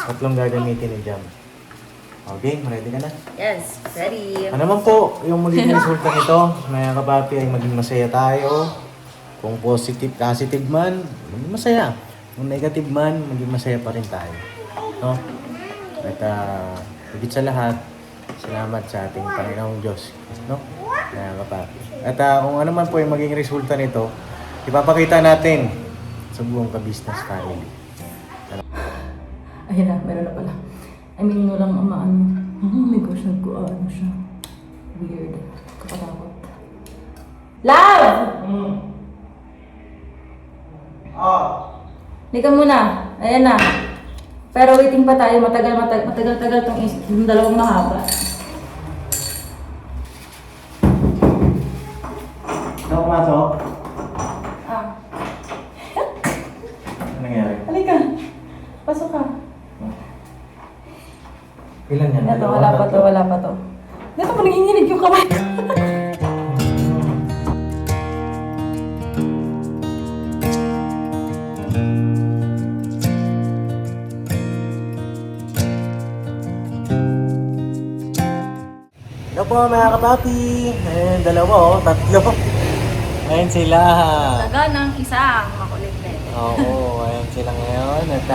tatlong gagamitin ni Jam. Okay, ready ka na? Yes, ready. Ano naman po yung magiging resulta nito, mga kapapi, ay maging masaya tayo. Kung positive man, maging masaya. Kung negative man, maging masaya pa rin tayo. No? At higit sa lahat, salamat sa ating Panginoong Diyos. No? Mga kapapi. At kung ano man po yung magiging resulta nito, ipapakita natin sa buong ka-business family. Ayun na, meron na pala. I mean, walang amaano. Oh my gosh, ano siya. Weird. Kakatakot. Love! Lika muna. Ayan na. Pero waiting pa tayo. Matagal tong dalawang mahaba. Ano pumasok? Ah. Ano nangyari? Halika. Pasok ka. Ilan yan? Ito, wala pa to. Dito mo nanginginig yung kamay. Hello po mga kapapi. Ayan, dalawa tatlo. Ayan sila. Taga ng isang makulit na ito. Oo, ayan sila ngayon. At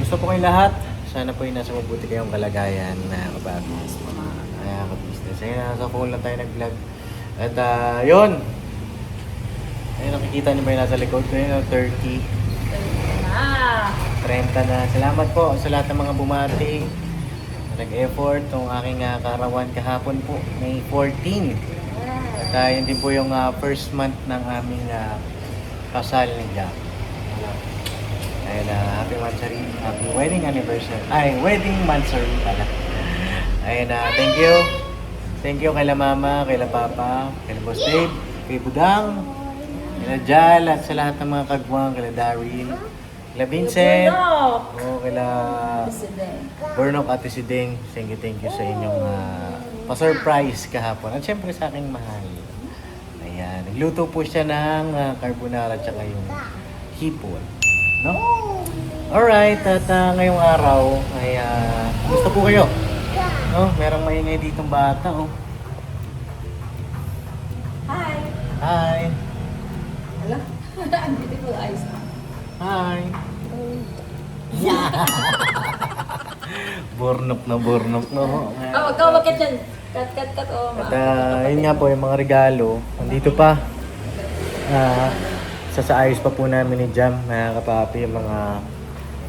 gusto po kayong lahat. Sana po yung nasa mabuti kayong kalagayan na kapapi. Kaya ka-business. Ayun, nasa phone lang tayo nag-vlog. At yun. Ayun, nakikita niyo ba yung nasa likod ko yun? 30. 30 na. Salamat po sa lahat ng mga bumati. Nag-effort nung aking karawan kahapon po, May 14. At yun din po yung first month ng aming kasal ni Jack. Ayun, happy mansary, happy wedding anniversary. Ay, wedding mansary pala. Ayun, thank you. Thank you kay la mama, kay la papa, kay la boss Dave, kay Budang, kay la Jal, at sa lahat ng mga kagwang, kay la Daryl, kay la Vincent, kay la Burnok at si Ding. Thank you sa inyong pa-surprise kahapon. At syempre sa aking mahal. Ayan, nagluto po siya ng carbonara at saka yung hipon. No? Alright, at ngayong araw ay gusto po kayo. No? Merong maingay ditong bata, oh. Hi! Hi! Hello? Ang beautiful eyes. Hi! Burnok na. Oh, wag ka umakit dyan. Cut. Oh, At yun nga po, yung mga regalo, nandito pa. Sasaayos pa po namin ni Jam, mga kapapi, yung mga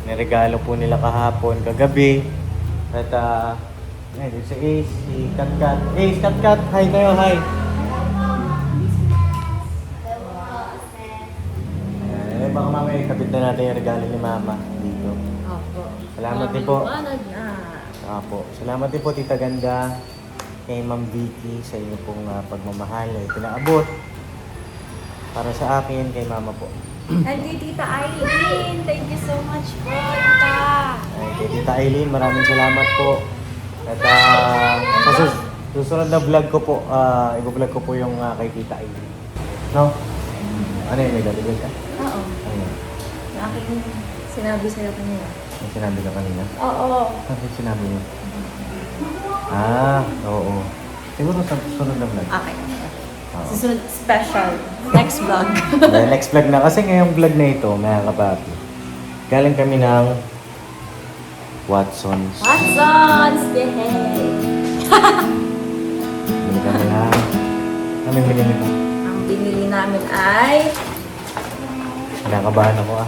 niregalo po nila kahapon, kagabi. At ayun, si Ace, si Kat. Ace, Kat, hi kayo, hi. Baka mamaya ikabit na natin yung regalo ni Mama dito. Opo. Salamat din po. Liwanag na. Apo. Salamat din po, Tita Ganda, kay Ma'am Vicky, sa inyo pong pagmamahal na ipinaabot para sa akin, kay Mama po. And kay Tita Eileen, thank you so much po, Tita. Ay, kay Tita Eileen, maraming salamat po. At sa susunod na vlog ko po, i-vlog ko po yung kay Tita Eileen. No? Ano yun, may dalagay ka? Oo. Ano yun? Yung aking sinabi sa'yo kanina. May sinabi ka kanina? Oo. Ano sinabi mo? Oo. Siguro sa susunod na vlog. Okay. Oo. Susunod special. Next vlog. Dahil next vlog na. Kasi ngayong vlog na ito, mga kapapi, galing kami ng Watson's. Watson's Day! Bili kami na. Ano yung binili mo? Ang binili namin ay... Kinakabahan ako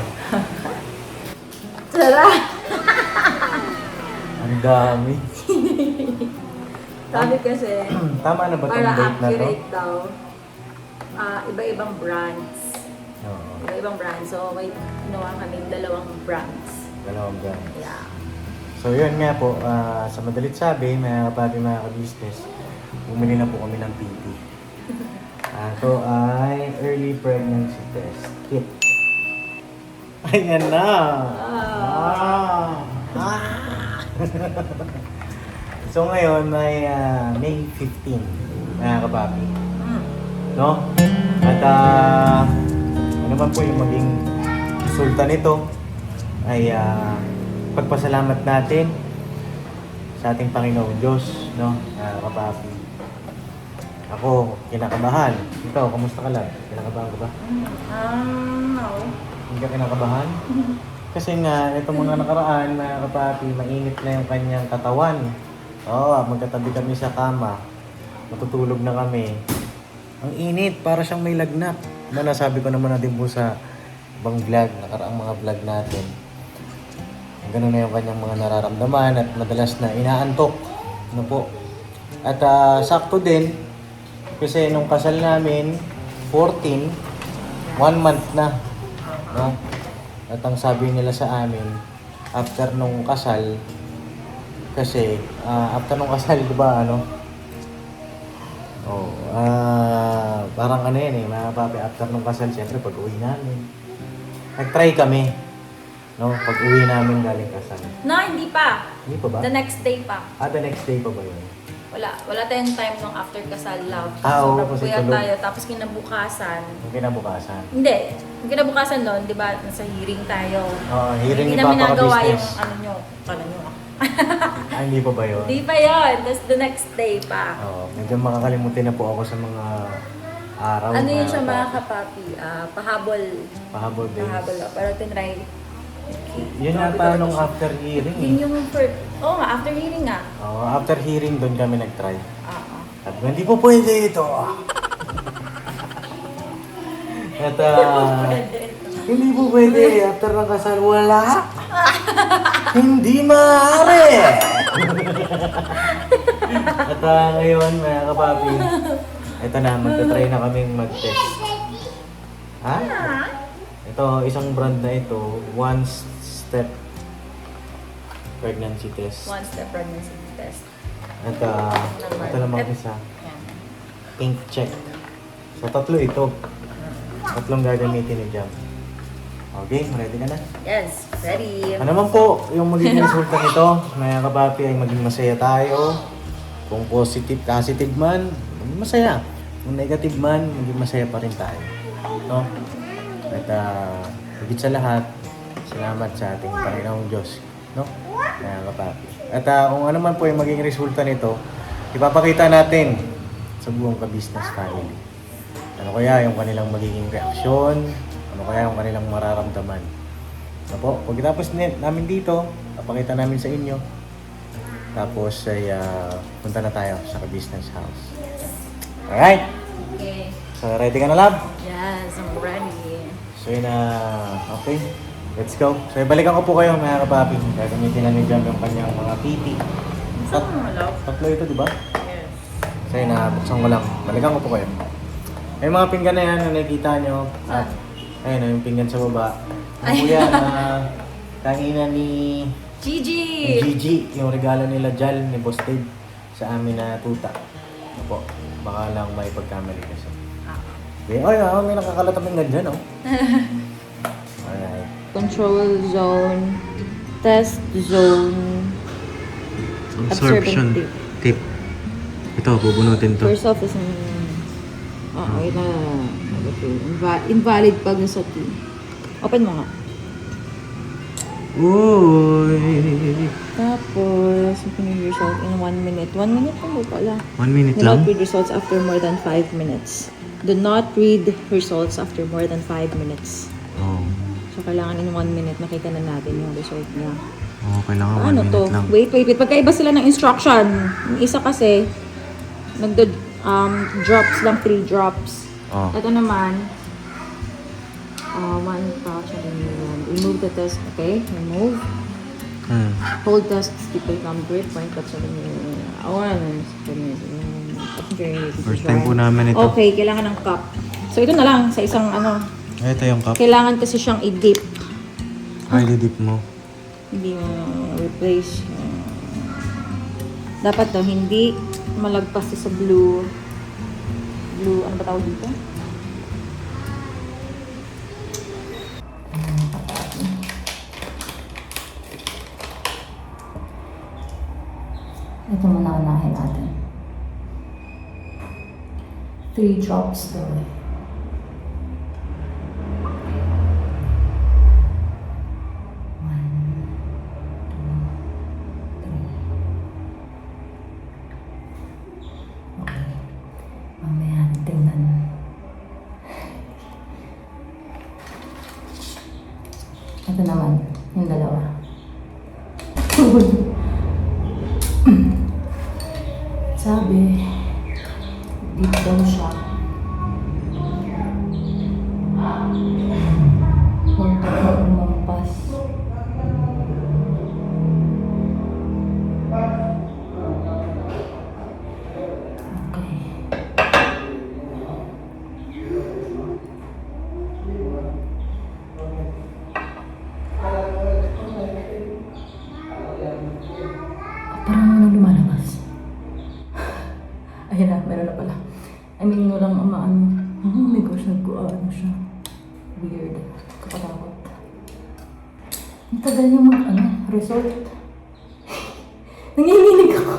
Tara! Ang dami. Sabi kasi, Tama na ba itong para date na to? accurate daw, iba-ibang brands. Oo. Iba-ibang brands. So, may ginawa kaming dalawang brands. Dalawang brand. Yeah. So yun nga po, sa madalit sabi, mga kapatid, mga ka-business, bumili na po kami ng PT. Ito ay early pregnancy test kit. Ayan na! So ngayon ay May 15, mga kapapi. No? At ano man po yung maging resulta nito ay ipagpasalamat natin sa ating Panginoong Diyos, no? Kapapi. Ako, kinakabahan. Ikaw, kamusta ka lang? Kinakabahan ka ba? No. Hindi ka kinakabahan? Kasi nga, itong mga nakaraan, mga kapapi, mainit na yung kanyang katawan. Oo, magkatabi kami sa kama. Matutulog na kami. Ang init, para siyang may lagnat. Na nasabi ko naman natin po sa ibang vlog, nakaraang mga vlog natin. Ganun na yung kanyang mga nararamdaman at madalas na inaantok. Ano po? At sakto din, kasi nung kasal namin, 14, 1 month na. No? At ang sabi nila sa amin, after nung kasal, kasi after nung kasal, di ba, ano? Oh, parang ano yan mga papi, after nung kasal, siyempre pag uwi namin, nag-try kami, no? Pag uwi namin galing kasal. No, hindi pa. Hindi pa ba? The next day pa. The next day pa ba yun? Wala tayong time nung after kasal love. Oo, Sobrang kasi puyat tulog. tayo. Tapos kinabukasan. Yung kinabukasan. Hindi. Yung kinabukasan nun, di ba, nasa hearing tayo. Hearing Hindi ni namin Papa nagawa yung ka-business. Hindi pa ba yun? Hindi pa yun. Tapos the next day pa. Medyo makakalimutin na po ako sa mga araw. Ano yun na siya mga kapapi? Pahabol. Pahabol days. Pahabol. Pero tinry. Yun yata nung after hearing. Yun yung first. Oo nga, after hearing nga. After hearing, doon kami nag-try. Oo. Sabi ko, hindi po pwede ito. At hindi po pwede. After ng kasal, wala. Hindi maaari. At ngayon, mga kapapi, ito na, magta-try na kaming mag-test. Ha? Ito, isang brand na ito, One Step Pregnancy Test. One step pregnancy test. At ito naman isa, Yan. Pink Check. So, tatlo ito. Tatlong gagamitin ni Jam. Okay, ready ka na? Yes, ready. Ano naman po yung magiging resulta nito, mga kapapi, ay maging masaya tayo. Kung positive man, maging masaya. Kung negative man, maging masaya pa rin tayo. No? At higit sa lahat, salamat sa ating Panginoong Diyos. No? Mga kapapi. At kung ano man po yung magiging resulta nito, ipapakita natin sa buong ka-business family. Ano kaya yung kanilang magiging reaksyon? Ano kaya yung kanilang mararamdaman? So po, pagkatapos namin dito, papakita namin sa inyo. Tapos ay punta na tayo sa ka-business house. Alright? Okay. So ready ka na, love? Yes, I'm ready. So yun okay. Let's go. So balikan ko po kayo mga kapapi. Gagamitin na ni Jam yung kanyang mga PT. Saan mo, love? Tatlo ito, di ba? Yes. So yun buksan ko lang. Balikan ko po kayo. May mga pinggan na yan na nakikita nyo. At ayun yung pinggan sa baba. Ano po yan? Kanina ni Gigi. Yung regalo nila Jal ni Boss Dave sa amin na tuta. Ano po? Baka lang may pagkamali kasi. Okay, may nakakalatang pinggan dyan, oh. Alright. Control zone, test zone, absorption tip. Ito, bubunutin to. First off is okay na. Invalid pag nasa T. Open mo nga. Uy! Tapos, you can read result in 1 minute. 1 minute lang po pala. 1 minute Do not lang? read results after more than 5 minutes. Do not read results after more than 5 minutes. Oh. So, kailangan in 1 minute makita na natin yung result niya. Oh, kailangan 1 Ano minute to? lang. Wait. Pagkaiba sila ng instruction. Yung isa kasi, drops lang, 3 drops. Oh. Ito naman, 1 pouch. Remove the test, okay? Remove. Hold test, stipple number, point at sa First time po namin ito. Okay, kailangan ng cup. So, ito na lang, sa isang Ito yung cup. kailangan kasi siyang i-dip. Ay, didip mo. Hindi mo replace. Dapat daw hindi malagpas sa blue, ano ba tawag dito? Ito muna unahin natin. 3 drops daw eh. yun. Sabi, dito daw siya. Huwag ka umampas. Okay. Parang walang lumalabas. Ayun na, meron na pala. I mean, walang umaano. Oh my gosh, nag-ano siya. Weird. Kakatakot. Ang tagal niya resort. Nanginginig ako.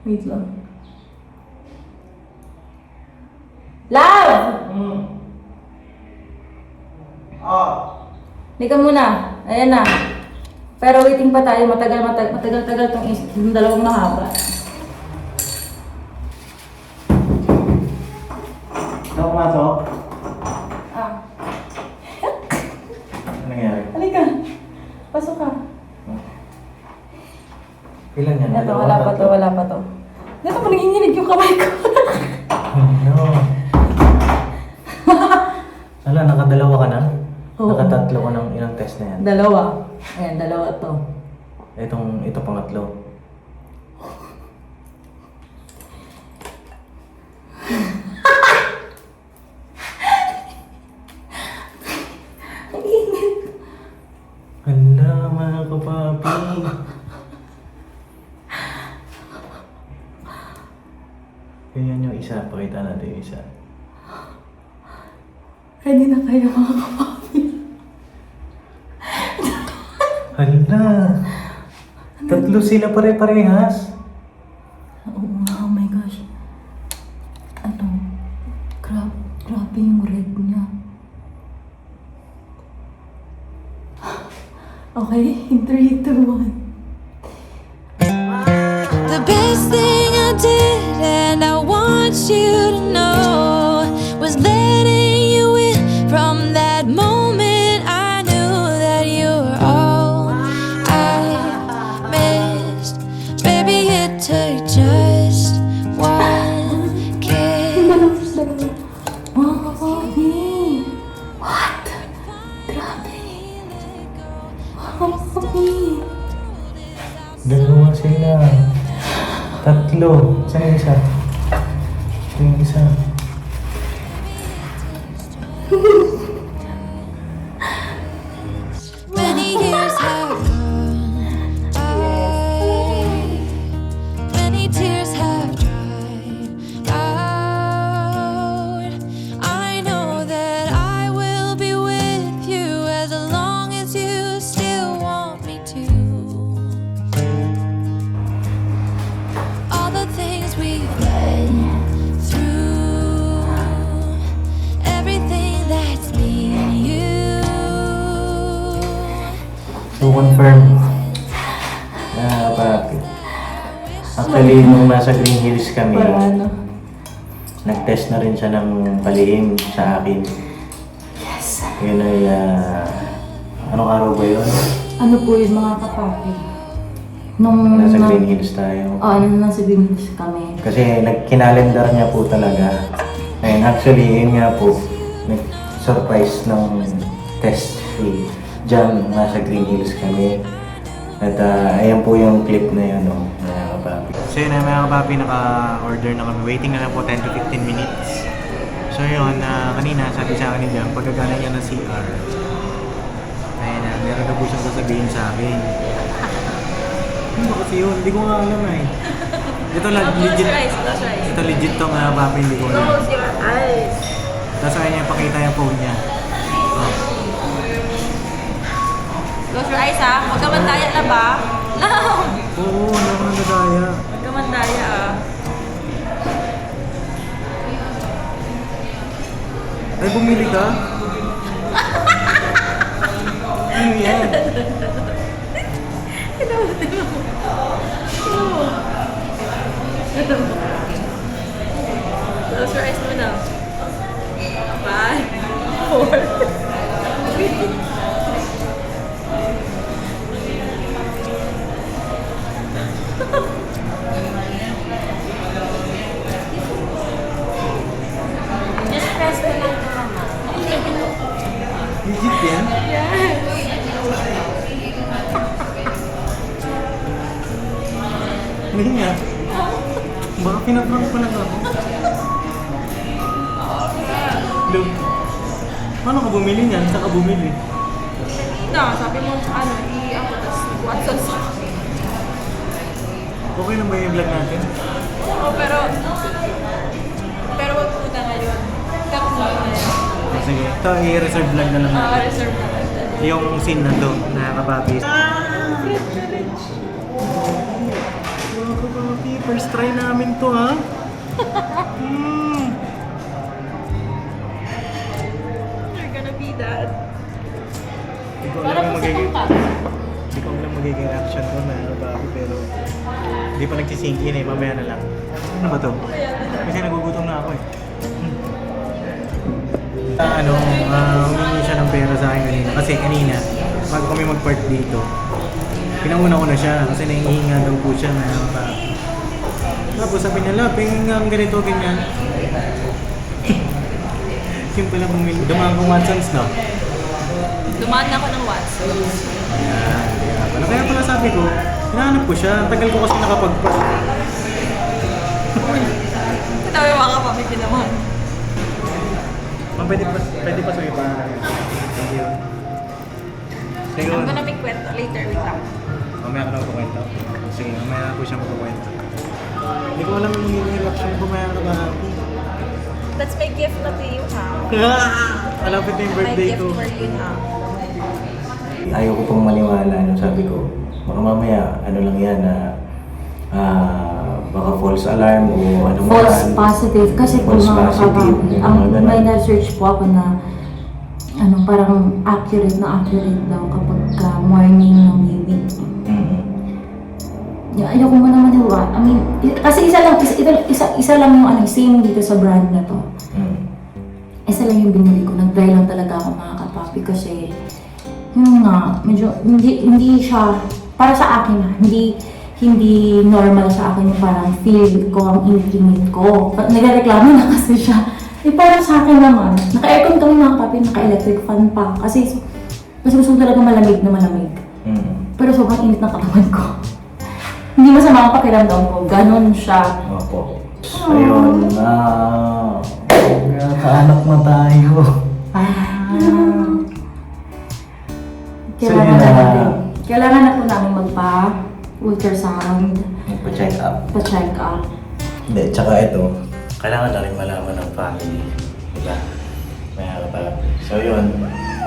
Wait lang. Love! Lika muna. Ayan na. Pero waiting pa tayo. Matagal-tagal itong dalawang mahaba. Ano pumasok? Ah. Ano nangyari? Halika. Pasok ka. Ilan yan? Ito, wala pa to. Ito mo, nanginginig yung kamay ko. No. Ala, nakadalawa ka na? Oo. Nakatatlo ka ng ilang test na yan? Dalawa. Ayan, dalawa to. Ito pangatlo. Ang init. Hala, mga kapapi. Ganyan yung isa. Pakita natin yung isa. Ready na kayo mga kapapi. Hala. Tatlo sila pare-parehas. Oo nga, oh my gosh. Grabe yung red niya. Okay, in 3, 2, 1. The best thing I did, and I want you to know, was letting you in. From that moment I knew that you were all I missed. Baby, it took just one kiss. Mga kapapi! What? Grabe! Mga kapapi! Dalawa sila. Tatlo. Saan yung isa? Ito yung isa. Many years have gone by, many tears have dried out. I know that I will be with you as long as you still want me to. All the things we've been through, everything that's me and you. So, confirm. Papi. Actually, nung nasa Green Hills kami, Para ano? nag-test na rin siya ng palihim sa akin. Yes! Yun ay, anong araw ba yun? Ano po yung mga kapapi? Nung Nasa Green Hills tayo. nung nasa Green Hills kami. Kasi nagkinalendar niya po talaga. And actually, yun nga po, nag-surprise ng test si Jam. Nasa Green Hills kami. At ayan po yung clip na yun, no, mga kapapi. So yun, mga kapapi, naka-order na kami. Waiting na lang po 10 to 15 minutes. So yun, kanina sabi sa akin ni Jam, pagkagana niya ng CR, ayun na, meron na po siyang sasabihin sa akin. Ano kasi yun? Hindi ko nga alam eh. Ito legit. Ito legit to mga kapapi, hindi ko alam. Close your eyes! Tapos ayaw niya ipakita yung phone niya. Oh. Close your eyes ha! Huwag ka mandaya na ba? Lang! Oo, nakakadaya. Huwag ka mandaya ah. Ay, bumili ka? Ano yan? Close your eyes muna. 5, 4, Hindi nga. Baka pinaprank ko lang ako. Look. Paano ka bumili niyan? Saan ka bumili? Sabi mo, i-ako, tas Watson sa akin. Okay lang ba yung vlog natin? Oo, pero wag po na ngayon. Tapos na yun. Sige, ito i-reserve vlog na lang natin. Reserve na natin. Yung scene na to, nakakababi. First try namin to, ha? You're gonna be that. Hindi ko alam yung magiging action ko na bago, pero hindi pa nagsisink in eh, mamaya na lang. Ano ba to? Kasi nagugutom na ako eh. Humingi siya ng pera sa akin kanina. Kasi kanina, bago kami mag-park dito, pinauna ko na siya kasi naihinga daw po siya na tapos sabi niya, la, pingin nga ang ganito, ganyan. Yung pala bumili. Dumaan kong Watsons, no? Dumaan ako ng Watson. Ayan, kaya pala sabi ko, hinahanap ko siya. Ang tagal ko kasi nakapag-park. Ito yung mga kapamigin naman. Pwede pa sa'yo pa. Thank you. Sige, I'm gonna make kwento later, wait lang. mamaya ka na magkukwento. Sige, mamaya ko siya magkukwento. Hindi ko alam yung magiging reaction ko mamaya ka na. That's my gift na to you, ha? Malapit na yung My birthday gift ko. for you, ha? Ayaw ko pong maniwala yung sabi ko. Baka mamaya, ano lang yan na baka false alarm o ano man. False positive. Kasi kung False mga positive, kapag, yung mga ganun. may na-search po ako na parang accurate daw kapag morning ng baby. Mhm. Ayoko mo naman maniwala. I mean, kasi isa lang yung same dito sa brand na to. Mhm. Isa lang yung binili ko. Nag-try lang talaga ako mga kapapi kasi yun nga, medyo hindi siya para sa akin hindi normal sa akin yung parang feel ko ang intimate ko. Nagreklamo na kasi siya. Parang sa akin naman, naka-aircon kami mga kapapi, naka-electric fan pa. Kasi gusto talaga malamig na malamig. Mhm. Pero sobrang init ng katawan ko. Hindi masama ang pakiramdam ko. Ganon siya. Opo. Ayun, kaanak na tayo. Kailangan na po namin magpa-ultrasound, Magpa-check up. pa-check up. Hindi, tsaka ito, kailangan na rin malaman ng family. Diba? May harap. So yun,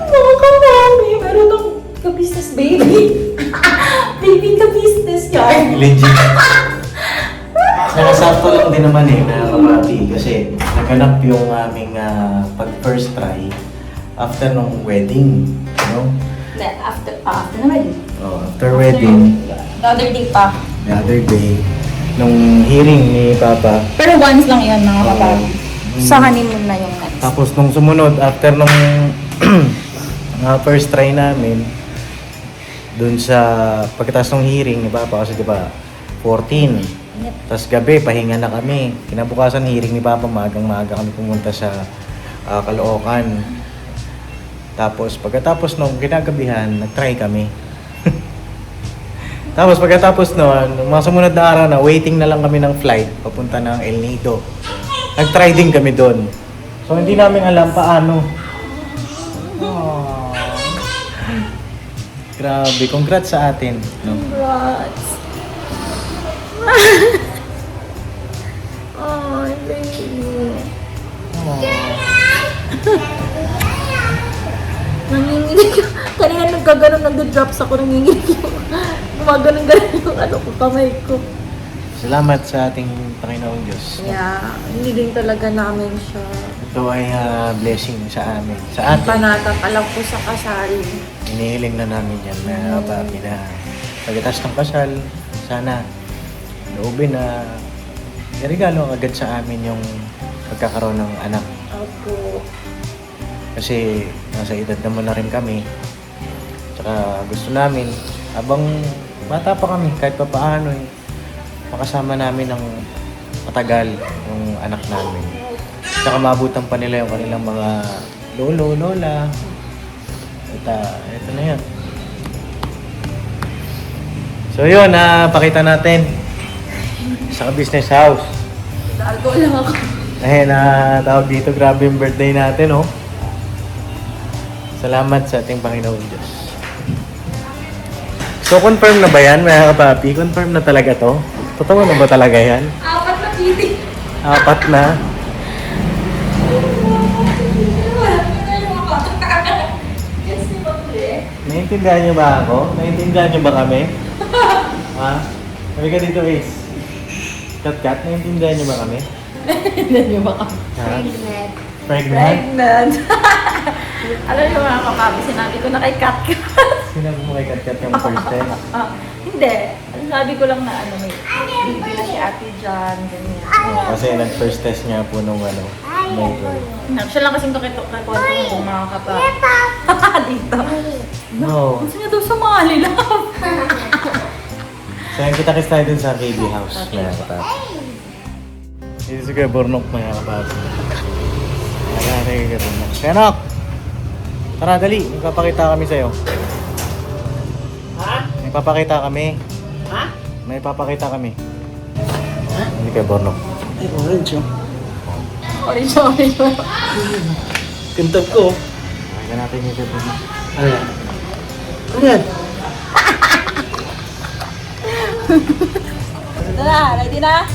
Mga karami! Meron ng ka-business baby. Baby ka-business yan. legit. Nakasakto lang din naman mga kapati. Kasi naganap yung aming pag-first try after nung wedding. No? After naman. Oh, after wedding, The other day pa. the other day, nung hearing ni Papa, Pero once lang yan mga kapatid. Sa honeymoon na yung next. Tapos nung sumunod, after nung first try namin, dun sa pagkatapos ng hearing ni Papa, kasi diba 14. Tapos gabi, pahinga na kami. Kinabukasan hearing ni Papa, maagang-maaga kami pumunta sa Caloocan. Tapos pagkatapos nung ginagabihan, nag-try kami. Tapos pagkatapos nun, mga sumunod na araw na, waiting na lang kami ng flight papunta ng El Nido. Nag-try din kami doon. So hindi namin alam paano. Aww. Grabe, congrats sa atin. No? Congrats. Oh, baby. Nanginginig yung... Kanina nagkaganon, nag-drops ako, nanginginig yung... Gumaganon-ganon yung kamay ko. Salamat sa ating Panginoong Diyos. Yeah, hindi din talaga namin siya. Ito ay blessing sa amin. Sa atin. Panatap, alam ko sa kasal. Inihiling na namin yan na papi na pagkatapos ng kasal, sana loobin na iregalo agad sa amin yung pagkakaroon ng anak. Opo. Kasi nasa edad naman na rin kami. Tsaka gusto namin, habang bata pa kami, kahit pa paano makasama namin ng matagal yung anak namin. Tsaka mabutan pa nila yung kanilang mga lolo, lola. Ito na yan. So yun, pakita natin. Sa business house. Alcohol lang ako. Eh, na tawag dito, grabe yung birthday natin, oh. Salamat sa ating Panginoon Diyos. So, confirm na ba yan, mga kapapi? Confirm na talaga to? Totoo na ba talaga yan? 4 na kitty. 4 na? Naiintindihan niyo ba ako? Naiintindihan niyo ba kami? Ha? Sabi ka dito, Ace. Kat, naiintindihan niyo ba kami? Hindi niyo ba kami? Ha? Pregnant? Pregnant. Alam niyo mga kapapi, sinabi ko na kay Kat. Sinabi mo kay Kat yung first time? Hindi. Sabi ko lang na ano, may baby na si ate dyan, ganyan. Kasi nag-first test niya po nung ano, May Siya lang kasing kakwento ng mga kapapi. Dito. No. Gusto niya daw sumali lang. So, yung kita-kits tayo dun sa KB house, mga kapapi. Dito si Kuya Bornok, mga kapapi. Kaya kay Kuya Bornok. Kenok! Tara, dali. May papakita kami sa'yo. Ha? May papakita kami. Ha? May papakita kami. Ha? Hindi Kuya Bornok. Ay, orange oh. Orange. Kintab ko. Pakita natin yung Kuya Bornok. Ano yan? Ano yan? Tara, ready na?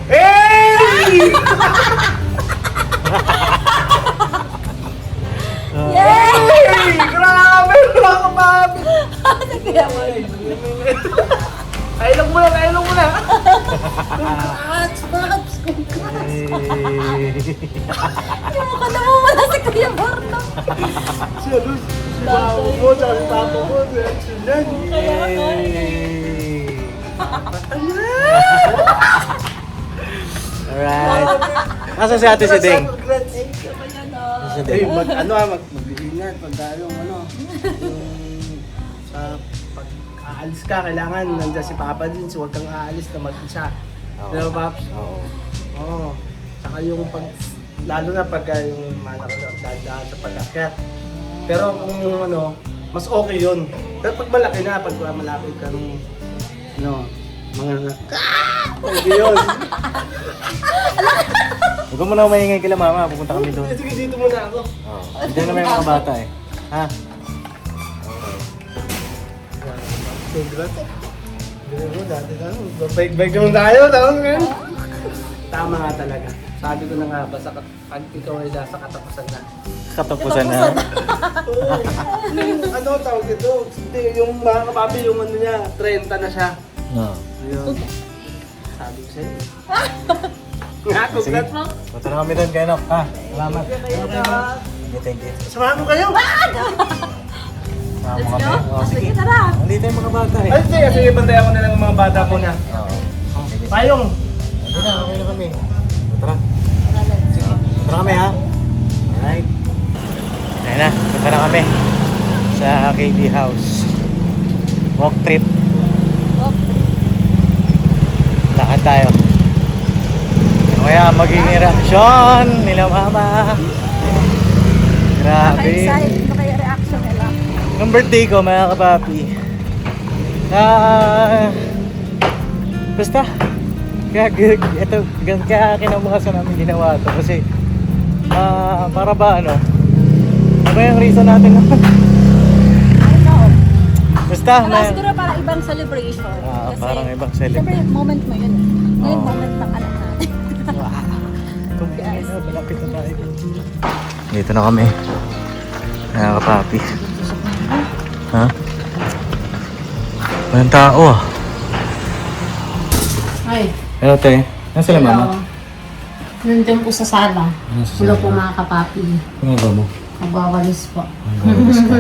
Hey! Yay! Grabe! Mga kapapi! Kaya mo. Kailong mo na! Kailong mo na! Mukha na mo wala si Kuya Borno. Si ano? Si mama mo, tsaka si papa mo. Si Nan. Alright. Asa si Ate Siding? Congrats! Si Eh, Siding. mag-iingat pagka yung sa pag-aalis ka, kailangan nandiyan si Papa din, so huwag kang aalis na mag-isa. Oo. Di ba, Paps? Oo. Oo. Saka yung pag, lalo na pagka yung malaki na dahan sa pag-akyat. Pero kung ano, mas okay yun. Pero pag malaki na, pag malapit ka nung, mga hindi yun. Huwag mo na maingay kila mama, pupunta kami doon. Sige, dito muna ako. Oo. Dito na may mga bata eh. Ha? Congrats. Hindi mo, dati na, bike lang tayo, tapos ngayon. Tama nga talaga. Sabi ko na nga, basta pag ikaw ay nasa katapusan na. Katapusan na. Oo. Ano tawag ito? Hindi, yung mga kapapi, yung ano niya, 30 na siya. No. Ayun. Sabi ko sa'yo. Nga, Sige. congrats mo. Punta na kami doon, Kenok. Ha? Salamat. Thank you. Samahan mo kayo. Sama mo kami. Oo, sige. Tara. Nandito yung mga bata eh. Ay, sige, bantay ako na lang ng mga bata ko na. Oo. Sige. Payong. Ando na, okay na kami. Tara. Sige. Tara kami ha. Alright. Ayun na, punta na kami sa KB House. Walk trip. Lakad tayo. Kaya magiging reaksyon nila mama. Grabe. Ano kaya reaction nila? Nung birthday ko mga kapapi. Basta. Kaya kinabukasan namin ginawa to kasi para ba ano? Ano ba yung reason natin? Basta Para siguro para ibang celebration. parang ibang Siyempre, celebration. moment mo yun. Ngayon, Oo. moment ng anak natin. Malapit na tayo. Dito na kami. Mga kapapi. Ha? Walang tao ah. Ay, Hello te. Nasaan sila mama? nandun po sa sala. Hello po mga kapapi. Ano ba mo? Magwawalis po. Ang ka.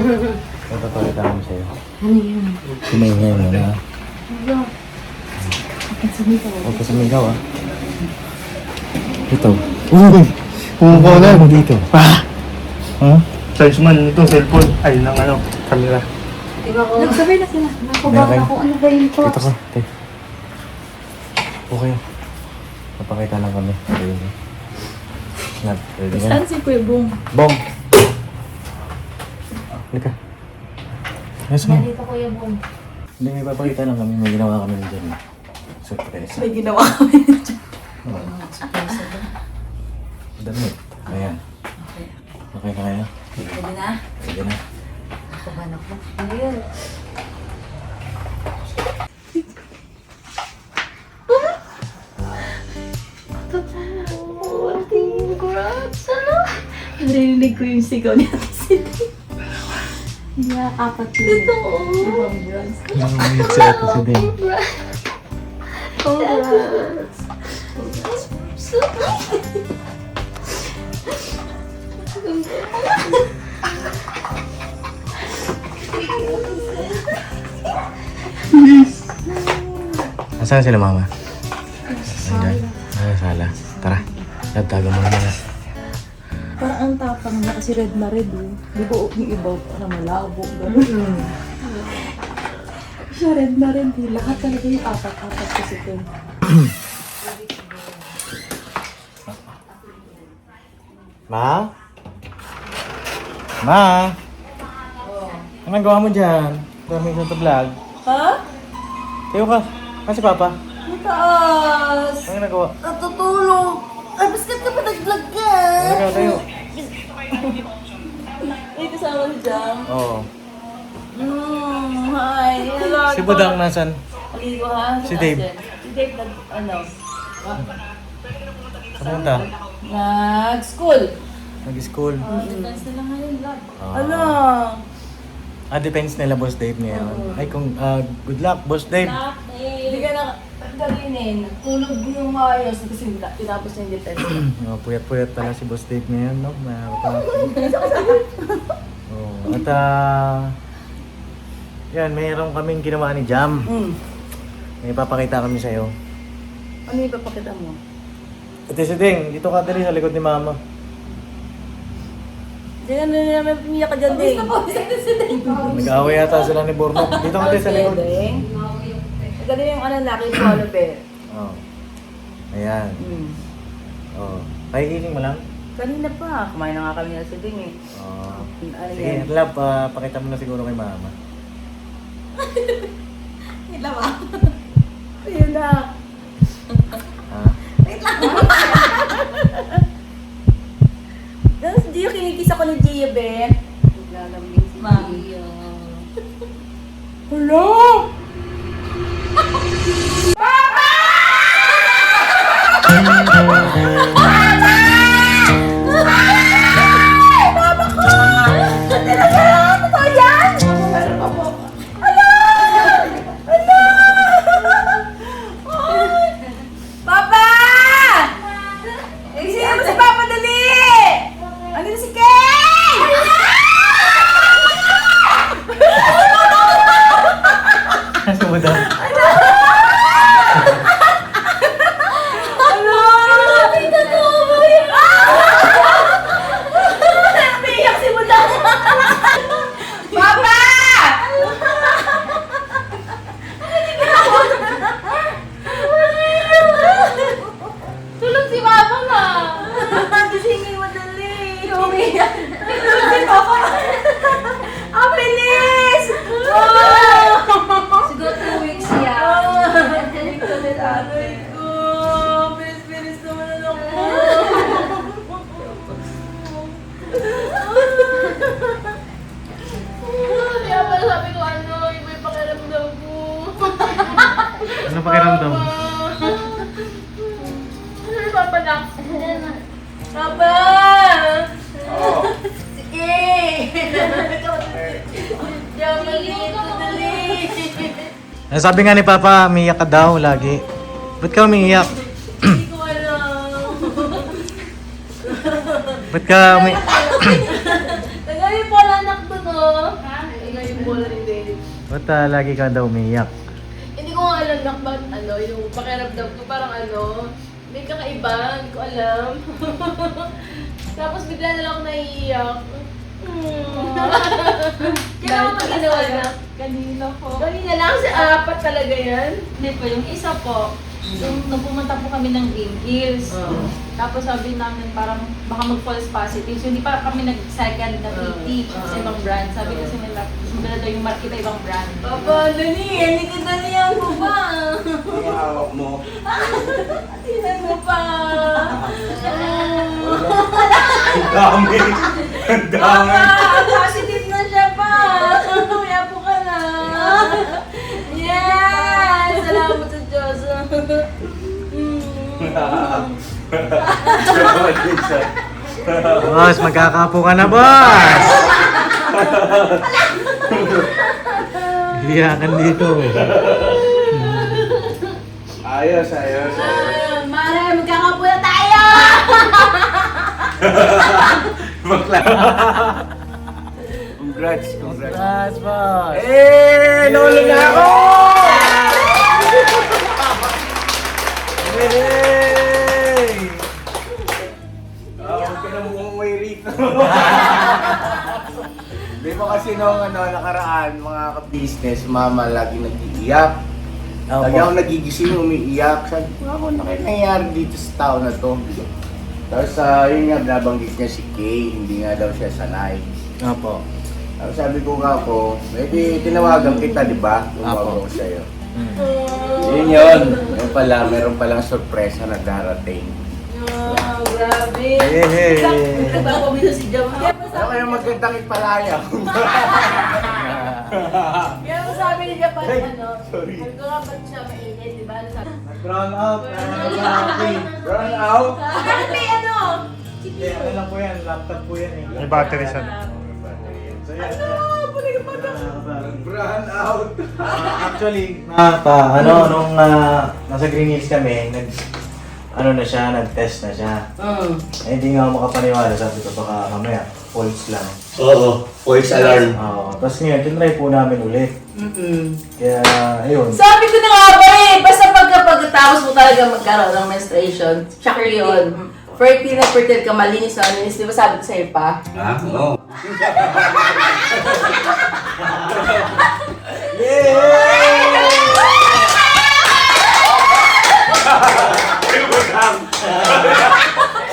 Ito pakita kami sa'yo. Ano yun? Sumingay mo na. Bakit sumito? Huwag ka sumigaw ah. Ito. Kumukuha na mo dito. Ha? Charge man ito, cellphone. Ay, ng ano, camera. Nagsabay na sila. Nakabaka Meron. ko. Ano ba yun po? Dito ka. Te. Okay. Napakita lang kami. Ready ka? Saan si Kuya Bong? Bong! Halika. Yes, ma'am. Dito Kuya Bong. Hindi, may papakita lang kami. May ginawa kami dyan. Surpresa. May ginawa kami dyan. Oh. Damit. Ayan. Okay na kayo? Pwede na? Pwede na. Ako ba na po? Ayun. Narinig ko yung sigaw niya kasi niya apat yun. Totoo. Ibang brands. Namamit sa ito si Dave. Congrats. Nasaan sila mama? Ayan. Sa sala. Tara. Tatago mo na. Parang ang tapang niya kasi red na red eh. Di ba yung iba na malabo. Gano'n. Siya red na red eh. Lahat talaga yung apat-apat kasi ito. Ma? Ma? Anong gawa mo dyan? Dami sa vlog. Ha? Tayo ka. Kasi Papa? Mataas! Anong nagawa? Natutulog! Ay, basket ka pa nag-vlog ka! Tayo. May kasama si Jam. Oo. Hi! Hello! Si Budang nasan? Aligo ha? Si Dave. Si Dave Kapunta? nag-school. Nag-school. Defense nila ngayon, love. Ano? Depends nila Boss Dave ngayon. Ay kung good luck Boss Dave. Hindi ka na pagdarinin. Tulog yung maayos kasi tinapos na yung defense. Puyat-puyat pala si Boss Dave ngayon, no? At yan, mayroon kaming ginawa ni Jam. May papakita kami sa'yo. Ano yung papakita mo? Ate si Ding, dito ka dali sa likod ni Mama. Diyan na naman piniyak ka dyan, Ding. Nag-away yata sila ni Bornok. Dito ka dali sa likod. Maganda yung laki follow bear. Oh. Ayan. Oh. Pahihiling mo lang? Kanina pa. Kumain na nga kami na sa Ding eh. Oh. Ano Sige, yan? love, pakita mo na siguro kay Mama. Ila ba? Ayun na. Ha? Tapos Gio, kinikis ako ni Gio, be. Naglalambing si Ma'am. Gio. Hello! Papa! Sino mo si Papa dali? Ano si Kay? Kasi mo daw. Ano? Nakita ko ba yun? Napiyak si Budang. Papa! Tulog si Mama na! Gisingin mo dali. Umiyak. Si Papa. Ang bilis! Siguro 2 weeks yan. Aray ko. Bilis-bilis naman ako. Kaya pala sabi ko iba yung pakiramdam ko. Ano pakiramdam? Ano yung papanak? Papa! Sige! Diyan dito dali. Sabi nga ni Papa, umiiyak ka daw lagi. Ba't ka umiiyak? Hindi ko alam. Ba't ka umiiyak? Tagay po lang anak doon, oh. Ikaw yung bola ni Dave. Ba't lagi ka daw umiiyak? Hindi ko nga alam ba't yung pakiramdam ko parang may kakaiba, hindi ko alam. Tapos bigla na lang ako naiiyak. Kailan mo ba ginawa na? Kanina po. Kanina lang, sa apat talaga yan. Hindi po, yung isa po, Nung pumunta po kami ng Green Hills, tapos sabi namin parang baka mag-false positive. So hindi pa kami nag-second na PT sa ibang brand. Sabi kasi nila, maganda daw yung market na ibang brand. Papa, dali! Hindi ka dali ako pa! Yung hawak mo. Tingnan mo pa! Ang dami. Ang dami. Positive na siya pa! Kaya po ka na! Yes! Salamat sa Diyos! Boss, magkakapo ka na, boss! Iyakan dito. Ayos, ayos, ayos. Mare, magkakapo na tayo! Bakla. Congrats, congrats. Congrats, boss! Eh, lolo na ako! Hey! Huwag ka na umuwi rito. Di ba kasi nung nakaraan, mga ka-business, mama lagi nag-iiyak. Lagi ako nagigising, umiiyak. Sabi ko, ako na kayo nangyayari dito sa tao na to. Tapos yun nga, nabanggit niya si Kay, hindi nga daw siya sanay. Opo. Tapos sabi ko nga ako, maybe tinawagan kita, di ba? Tumawag Apo. ko sa'yo. Mm. Yun yun. Yun pala, meron palang sorpresa na darating. Oh, grabe! Hey! Nagpapabisa si Jam. Ano kaya magandang ipalaya? Kaya mo sabi ni Jam, Ay, ano, sorry. sabi ko nga ba't siya mainit, di ba? Ano sabi? Brown out. Run out? Bakit may ano? Ano lang po yan? Laptop po yan eh. May battery siya. So yan. Run out. Actually, nung nasa Green Hills kami, nag-test na siya. Eh, hindi nga ako makapaniwala. Sabi ko baka mamaya, false lang. Oo, voice alarm. Oo. Tapos ngayon, tinry po namin ulit. Kaya, ayun. Sabi ko na nga ba eh, basta pagkatapos mo talaga magkaroon ng menstruation, tsaka yun. Fertile na fertile ka, malinis na malinis. Di ba sabi ko sa'yo pa? Ha? Oo.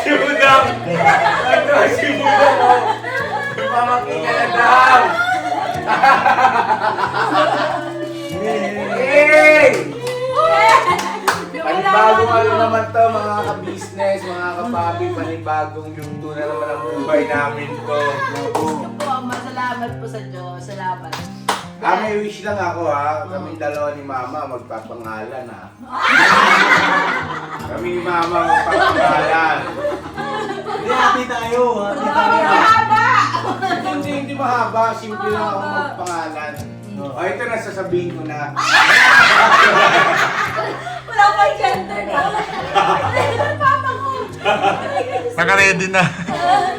Si Budang! Ano si Budang? Pamakin ka na daw! Hey! Panibagong ano naman to mga ka-business, mga ka-papi, panibagong yugto na naman ang buhay namin to. Po, masalamat po sa Diyos. Salamat. May wish lang ako ha, kami dalawa ni Mama magpapangalan ha. Kami ni Mama magpapangalan. Hindi, hati tayo. Hati tayo. Hindi mahaba, simple lang ako magpangalan. O ito na, sasabihin ko na. Wala pa gender na. Papa ko. Naka-ready na.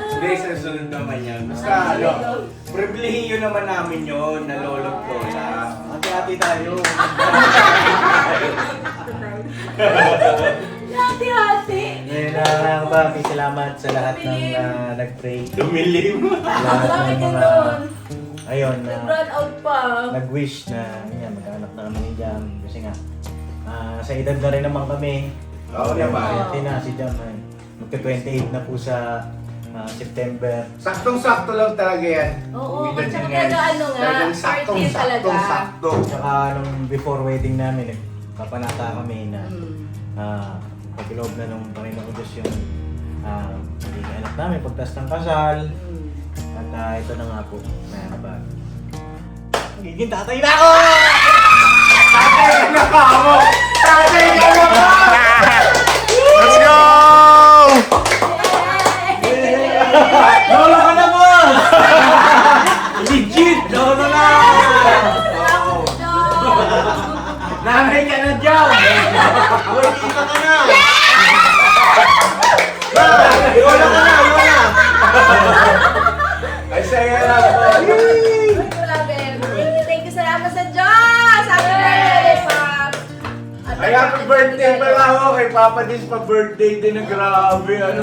Hindi, sa sunod naman yan. Basta pribilehiyo naman namin yun, na lolo't lola. Hati-hati tayo. Hati-hati. Ngayon, papi, salamat sa lahat ng nag-pray. Dumilim. Lahat ng mga, ayun, Nag-run out pa. nag-wish na, yan, magkaanak na kami ni Jam. Kasi nga, sa edad na rin naman kami. Oo naman. Si Jam, magka-28 na po sa September. Saktong-sakto lang talaga yan. Oo, Edad tsaka niya. talaga ano nga, Talagang fertile talaga. saktong-sakto. Tsaka nung before wedding namin, kapanata kami na pag-loob na nung Panginoon Diyos yung magiging anak namin, pagtas ng kasal. At ito na nga po, nakakabag. Magiging tatay na ako! Tatay na ako! Tatay na ako! Let's go! Lolo ka na, boss! Legit! Lolo na! Nanay ka na dyan! Uy, kita ka na! Lolo ka na! Lola! Ay, saya lang po. Thank you, salamat sa Diyos! Happy birthday, Pop! Ay, happy birthday pala ako kay Papa Dis pa birthday din na grabe. Ano?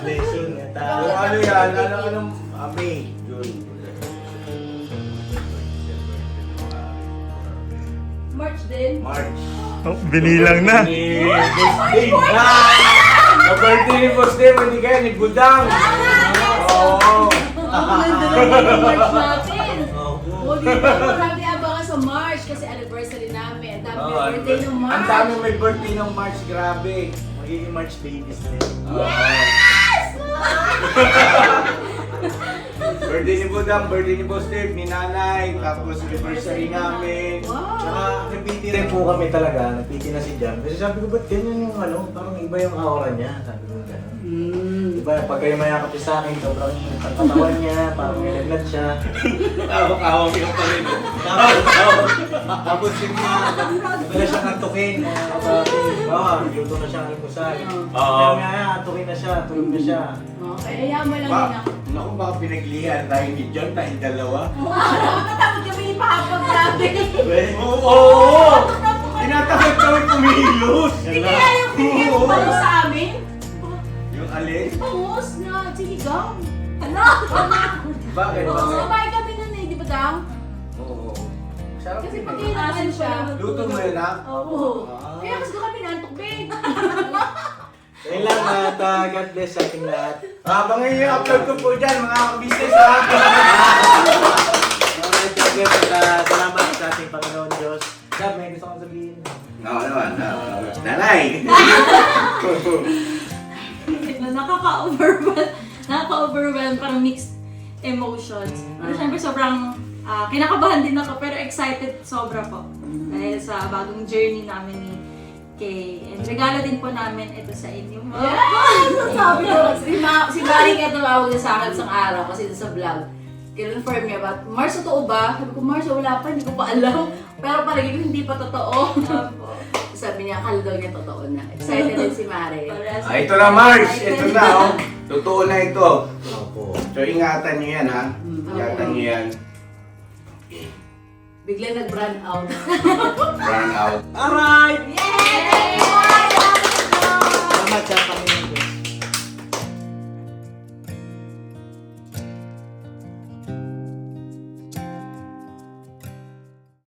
Blessing. Yung ano yan? Anong May? June. March din. March. Oh, binilang na. Ni Boss Dave. Sa birthday ni Boss Dave, hindi kaya ni Budang. Oo. March natin. O, di ba? Marami abangan sa March kasi anniversary namin. Ang dami may birthday ng March. Ang dami may birthday ng March, grabe. Magiging March babies na yun. Birthday ni Budang, birthday ni Boss Dave, ni Nanay, tapos anniversary namin. Tsaka nagpiti rin po kami talaga, nagpiti na si Jam. Kasi sabi ko, ba't ganyan yung ano, parang iba yung aura niya. Sabi ko gano'n. Diba, pag kayo mayakap siya sa akin, sobrang ang katawan niya, parang may lagnat siya. Tawag-awag yung pa rin. Tapos yung wala siyang antukin. Luto na siyang almusal. Kaya nga, antukin na siya, tulog na siya. Okay, ayaw mo lang Ba, yun ako. naku, baka pinaglihan tayo ni John, tayong dalawa. Natatakot kami ni Papa, grabe. Oo! Tinatakot kami kumilos! Hindi kaya yung bigay mo pa sa amin? Yung alin? Pangos na sinigang. Hala! Bakit? Oo, Bakit? sabay kami nun eh, di ba daw? Oo. Sarap Kasi yun pag eh. kinasan siya. Luto mo yun, ha? Oo. Ah. Kaya kasi kami nantok, babe. Ayun lang at God bless sa ating lahat. Habang i-upload ko po dyan, mga business ha? God bless at salamat sa ating Panginoon Diyos. Gab, may gusto kong sabihin. Oo naman. Nanay! Nakaka-overwhelm, parang mixed emotions. Pero syempre sobrang kinakabahan din ako, pero excited sobra po. Dahil sa bagong journey namin ni Kay. And regalo din po namin ito sa inyo. Sabi ko, si Mari nga tumawag na sa akin isang araw kasi sa vlog. Kinonfirm niya ba, Mars, totoo ba? Sabi ko, Mars, wala pa, hindi ko pa alam. Pero palagi ko hindi pa totoo. Sabi niya, akala daw niya totoo na. Excited din si Mari. Ito na, Mars! Ito na, oh. Totoo na ito. Opo. So, ingatan niyo yan, ha? Ingatan niyo yan. Bigla nag-brand out. Run out. Alright! Yay!